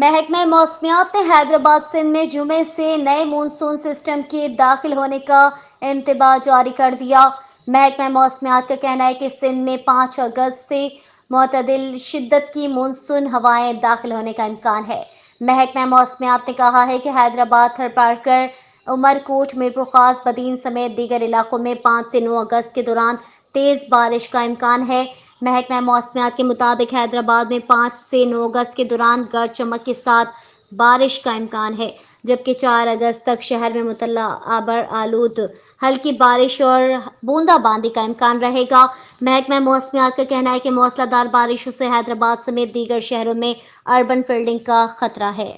محکمہ موسمیات نے حیدرآباد سندھ میں جمعے سے نئے مونسون سسٹم کے داخل ہونے کا انتباہ جاری کر دیا۔ محکمہ موسمیات کا کہنا ہے کہ سندھ میں 5 اگست سے معتدل شدت کی مونسون ہوائیں داخل ہونے کا امکان ہے۔ محکمہ موسمیات نے کہا ہے کہ حیدرآباد، تھرپارکر، عمرکوٹ، میرپور خاص، بدین سمیت دیگر علاقوں میں 5 سے 9 اگست کے دوران تیز بارش کا امکان ہے۔ محکمہ موسمیات کے مطابق حیدرآباد میں 5 سے 9 اگست کے دوران گرج چمک کے ساتھ بارش کا امکان ہے، جبکہ 4 اگست تک شہر میں مطلع آبر آلود ہلکی بارش اور بوندا باندی کا امکان رہے گا۔ محکمہ موسمیات کا کہنا ہے کہ موسلا دھار بارشوں سے حیدرآباد سمیت دیگر شہروں میں اربن فلڈنگ کا خطرہ ہے۔